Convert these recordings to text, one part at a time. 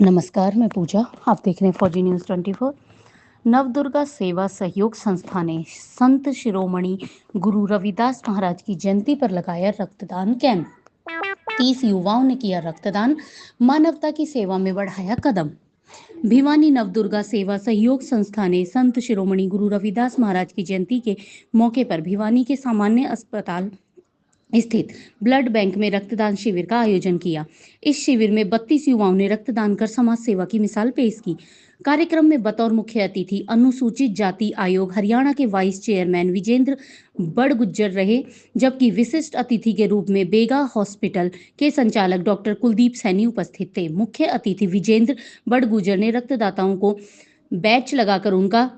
नमस्कार, मैं पूजा। आप देख रहे हैं फौजी न्यूज़ 24। नवदुर्गा सेवा सहयोग संस्था ने संत शिरोमणि गुरु रविदास महाराज की जयंती पर लगाया रक्तदान कैंप। 30 युवाओं ने किया रक्तदान, मानवता की सेवा में बढ़ाया कदम। भिवानी नवदुर्गा सेवा सहयोग संस्था ने संत शिरोमणि गुरु रविदास महाराज की जयंती के मौके पर भिवानी के सामान्य अस्पताल स्थित ब्लड बैंक में रक्तदान शिविर का आयोजन किया। इस शिविर में 32 युवाओं ने रक्तदान कर समाज सेवा की मिसाल पेश की। कार्यक्रम में बतौर मुख्य अतिथि अनुसूचित जाति आयोग हरियाणा के वाइस चेयरमैन विजेंद्र बड़गुज्जर रहे, जबकि विशिष्ट अतिथि के रूप में बेगा हॉस्पिटल के संचालक डॉक्टर कुलदीप सैनी उपस्थित थे। मुख्य अतिथि विजेंद्र बड़गुज्जर ने रक्तदाताओं को बैच लगाकर उनका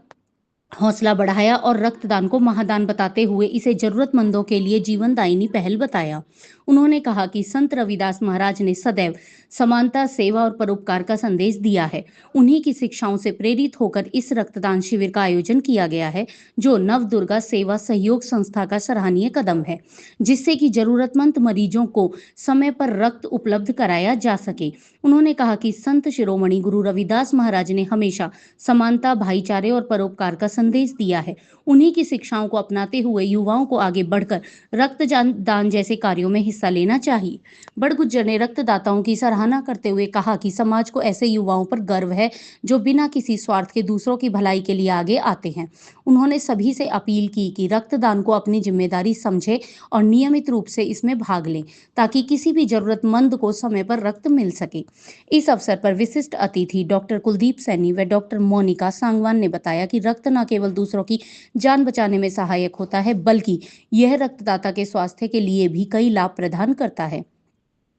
हौसला बढ़ाया और रक्तदान को महादान बताते हुए इसे जरूरतमंदों के लिए जीवनदायिनी पहल बताया। उन्होंने कहा कि संत रविदास महाराज ने सदैव समानता, सेवा और परोपकार का संदेश दिया है। उन्हीं की शिक्षाओं से प्रेरित होकर इस रक्तदान शिविर का आयोजन किया गया है, जो नवदुर्गा सेवा सहयोग संस्था का सराहनीय कदम है, जिससे कि जरूरतमंद मरीजों को समय पर रक्त उपलब्ध कराया जा सके। उन्होंने कहा कि संत शिरोमणि गुरु रविदास महाराज ने हमेशा समानता, भाईचारे और परोपकार का संदेश दिया है। उन्हीं की शिक्षाओं को अपनाते हुए युवाओं को आगे बढ़कर रक्तदान जैसे कार्यों में हिस्सा लेना चाहिए। बड़गुज्जर ने रक्तदाताओं की सराहना करते हुए कहा कि समाज को ऐसे युवाओं पर गर्व है जो बिना किसी स्वार्थ के दूसरों की भलाई के लिए आगे आते हैं। उन्होंने सभी से अपील की कि रक्तदान को अपनी जिम्मेदारी समझे और नियमित रूप से इसमें भाग लें, ताकि किसी भी जरूरतमंद को समय पर रक्त मिल सके। इस अवसर पर विशिष्ट अतिथि डॉक्टर कुलदीप सैनी व डॉक्टर मोनिका सांगवान ने बताया कि रक्त न केवल दूसरों की जान बचाने में सहायक होता है, बल्कि यह रक्तदाता के स्वास्थ्य के लिए भी कई लाभ प्रदान करता है।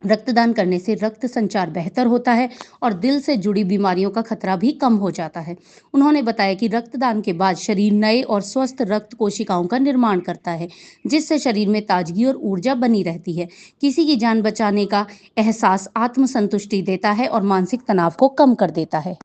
रक्तदान करने से रक्त संचार बेहतर होता है और दिल से जुड़ी बीमारियों का खतरा भी कम हो जाता है। उन्होंने बताया कि रक्तदान के बाद शरीर नए और स्वस्थ रक्त कोशिकाओं का निर्माण करता है, जिससे शरीर में ताजगी और ऊर्जा बनी रहती है। किसी की जान बचाने का एहसास आत्मसंतुष्टि देता है और मानसिक तनाव को कम कर देता है।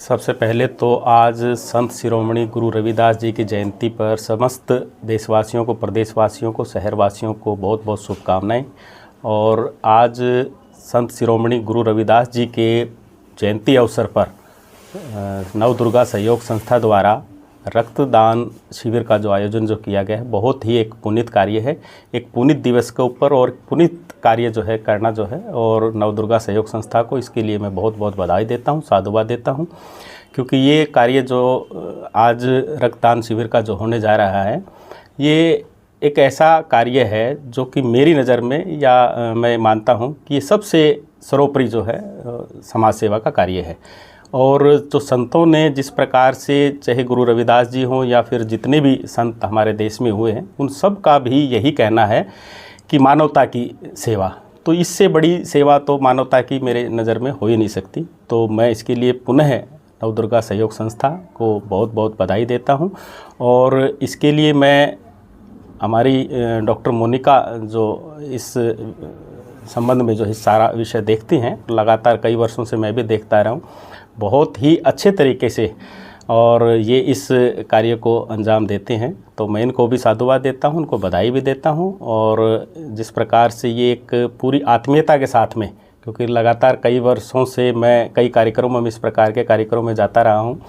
सबसे पहले तो आज संत शिरोमणि गुरु रविदास जी की जयंती पर समस्त देशवासियों को, प्रदेशवासियों को, शहरवासियों को बहुत बहुत शुभकामनाएं। और आज संत शिरोमणि गुरु रविदास जी के जयंती अवसर पर नवदुर्गा सहयोग संस्था द्वारा रक्तदान शिविर का जो आयोजन जो किया गया है, बहुत ही एक पुनीत कार्य है। एक पुनीत दिवस के ऊपर और पुनीत कार्य जो है करना जो है, और नवदुर्गा सहयोग संस्था को इसके लिए मैं बहुत बहुत बधाई देता हूँ, साधुवाद देता हूँ, क्योंकि ये कार्य जो आज रक्तदान शिविर का जो होने जा रहा है, ये एक ऐसा कार्य है जो कि मेरी नज़र में, या मैं मानता हूँ कि ये सबसे सर्वोपरि जो है समाज सेवा का कार्य है। और जो संतों ने जिस प्रकार से, चाहे गुरु रविदास जी हों या फिर जितने भी संत हमारे देश में हुए हैं, उन सब का भी यही कहना है कि मानवता की सेवा, तो इससे बड़ी सेवा तो मानवता की मेरे नज़र में हो ही नहीं सकती। तो मैं इसके लिए पुनः नवदुर्गा सहयोग संस्था को बहुत बहुत बधाई देता हूं। और इसके लिए मैं हमारी डॉक्टर मोनिका जो इस संबंध में जो है सारा विषय देखती हैं, लगातार कई वर्षों से मैं भी देखता रहा हूँ, बहुत ही अच्छे तरीके से और ये इस कार्य को अंजाम देते हैं। तो मैं इनको भी साधुवाद देता हूँ, उनको बधाई भी देता हूँ। और जिस प्रकार से ये एक पूरी आत्मीयता के साथ में, क्योंकि लगातार कई वर्षों से मैं कई कार्यक्रमों में, इस प्रकार के कार्यक्रमों में जाता रहा हूँ,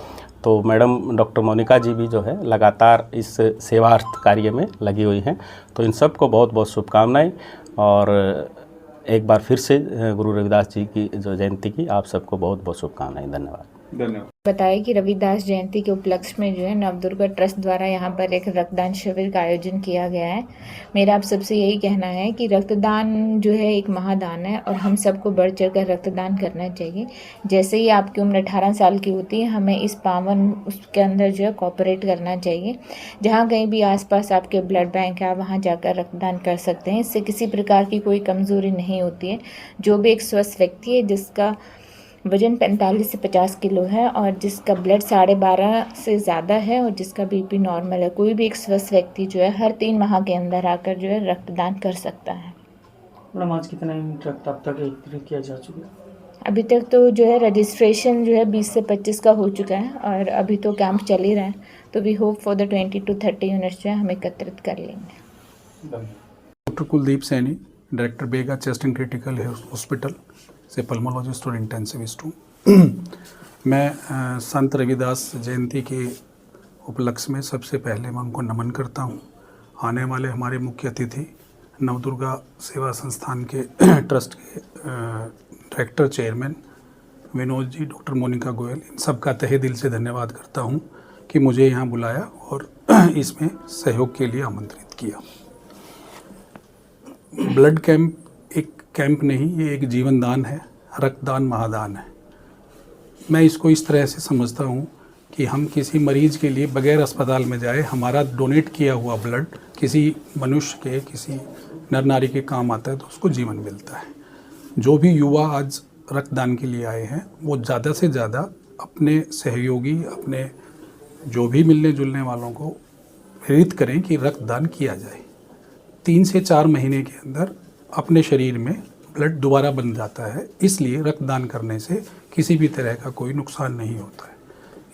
तो मैडम डॉक्टर मोनिका जी भी जो है लगातार इस सेवार्थ कार्य में लगी हुई हैं। तो इन सब को बहुत बहुत शुभकामनाएं। और एक बार फिर से गुरु रविदास जी की जो जयंती की आप सबको बहुत बहुत शुभकामनाएं। धन्यवाद। धन्यवाद। बताया कि रविदास जयंती के उपलक्ष्य में जो है नवदुर्गा ट्रस्ट द्वारा यहाँ पर एक रक्तदान शिविर का आयोजन किया गया है। मेरा आप सबसे यही कहना है कि रक्तदान जो है एक महादान है और हम सबको बढ़ चढ़ कर रक्तदान करना चाहिए। जैसे ही आपकी उम्र 18 साल की होती है, हमें इस पावन उसके अंदर जो है कोऑपरेट करना चाहिए। जहाँ कहीं भी आसपास आपके ब्लड बैंक है, आप वहाँ जाकर रक्तदान कर सकते हैं। इससे किसी प्रकार की कोई कमज़ोरी नहीं होती है। जो भी एक स्वस्थ व्यक्ति है जिसका वजन 45 से 50 किलो है और जिसका ब्लड 12.5 से ज़्यादा है और जिसका बीपी नॉर्मल है, कोई भी एक स्वस्थ व्यक्ति जो है हर 3 माह के अंदर आकर जो है रक्तदान कर सकता है। मैडम आज कितना यूनिट रक्त अब तक एकत्रित किया जा चुका है? अभी तक तो जो है रजिस्ट्रेशन जो है 20 से 25 का हो चुका है और अभी तो कैंप चल ही रहा है, तो we hope for the 20 to 30 units जो है हम एकत्रित कर लेंगे। Doctor Kuldeep Saini, director Bega chest and critical hospital से पल्मोलॉजिस्ट और इंटेंसिविस्ट हूँ। मैं संत रविदास जयंती के उपलक्ष्य में सबसे पहले मैं उनको नमन करता हूँ। आने वाले हमारे मुख्य अतिथि नवदुर्गा सेवा संस्थान के ट्रस्ट के director chairman Vinod ji, doctor Monika Goyal, इन सब का तहे दिल से धन्यवाद करता हूँ कि मुझे यहाँ बुलाया और इसमें सहयोग के लिए आमंत्रित किया। ब्लड कैंप एक कैंप नहीं, ये एक जीवन दान है, रक्तदान महादान है। मैं इसको इस तरह से समझता हूँ कि हम किसी मरीज के लिए बगैर अस्पताल में जाए, हमारा डोनेट किया हुआ ब्लड किसी मनुष्य के, किसी नर नारी के काम आता है तो उसको जीवन मिलता है। जो भी युवा आज रक्तदान के लिए आए हैं वो ज़्यादा से ज़्यादा अपने सहयोगी, अपने जो भी मिलने जुलने वालों को प्रेरित करें कि रक्तदान किया जाए। 3 से 4 महीने के अंदर अपने शरीर में ब्लड दोबारा बन जाता है, इसलिए रक्तदान करने से किसी भी तरह का कोई नुकसान नहीं होता है।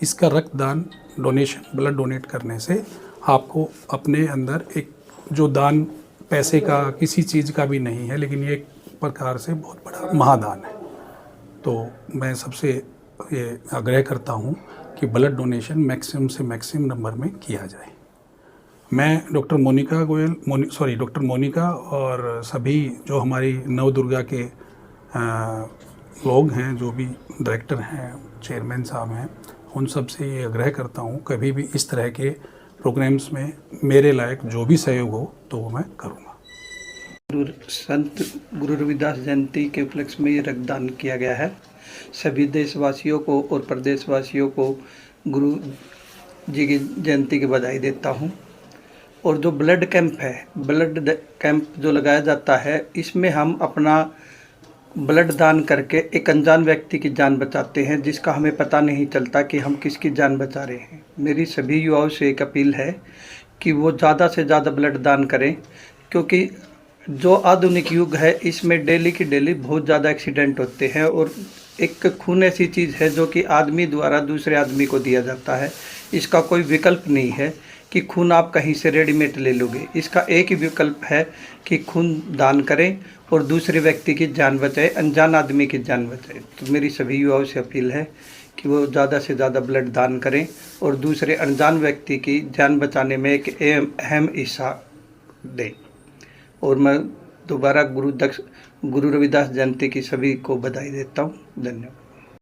इसका रक्तदान डोनेशन, ब्लड डोनेट करने से आपको अपने अंदर एक जो दान पैसे का, किसी चीज़ का भी नहीं है, लेकिन ये एक प्रकार से बहुत बड़ा महादान है। तो मैं सबसे ये आग्रह करता हूँ कि ब्लड डोनेशन मैक्सिमम से मैक्सिमम नंबर में किया जाए। मैं डॉक्टर मोनिका और सभी जो हमारी नवदुर्गा के लोग हैं, जो भी डायरेक्टर हैं, चेयरमैन साहब हैं, उन सब से ये आग्रह करता हूँ कभी भी इस तरह के प्रोग्राम्स में मेरे लायक जो भी सहयोग हो तो वो मैं करूँगा। संत गुरु रविदास जयंती के उपलक्ष्य में ये रक्तदान किया गया है। सभी देशवासियों को और प्रदेशवासियों को गुरु जी की जयंती की बधाई देता हूँ। और जो ब्लड कैंप है, ब्लड कैंप जो लगाया जाता है, इसमें हम अपना ब्लड दान करके एक अनजान व्यक्ति की जान बचाते हैं, जिसका हमें पता नहीं चलता कि हम किसकी जान बचा रहे हैं। मेरी सभी युवाओं से एक अपील है कि वो ज़्यादा से ज़्यादा ब्लड दान करें, क्योंकि जो आधुनिक युग है इसमें डेली की डेली बहुत ज़्यादा एक्सीडेंट होते हैं और एक खून ऐसी चीज़ है जो कि आदमी द्वारा दूसरे आदमी को दिया जाता है। इसका कोई विकल्प नहीं है कि खून आप कहीं से रेडीमेड ले लोगे। इसका एक ही विकल्प है कि खून दान करें और दूसरे व्यक्ति की जान बचाए, अनजान आदमी की जान बचाए। तो मेरी सभी युवाओं से अपील है कि वो ज़्यादा से ज़्यादा ब्लड दान करें और दूसरे अनजान व्यक्ति की जान बचाने में एक अहम हिस्सा दें। और मैं दोबारा गुरु रविदास जयंती की सभी को बधाई देता हूँ। धन्यवाद।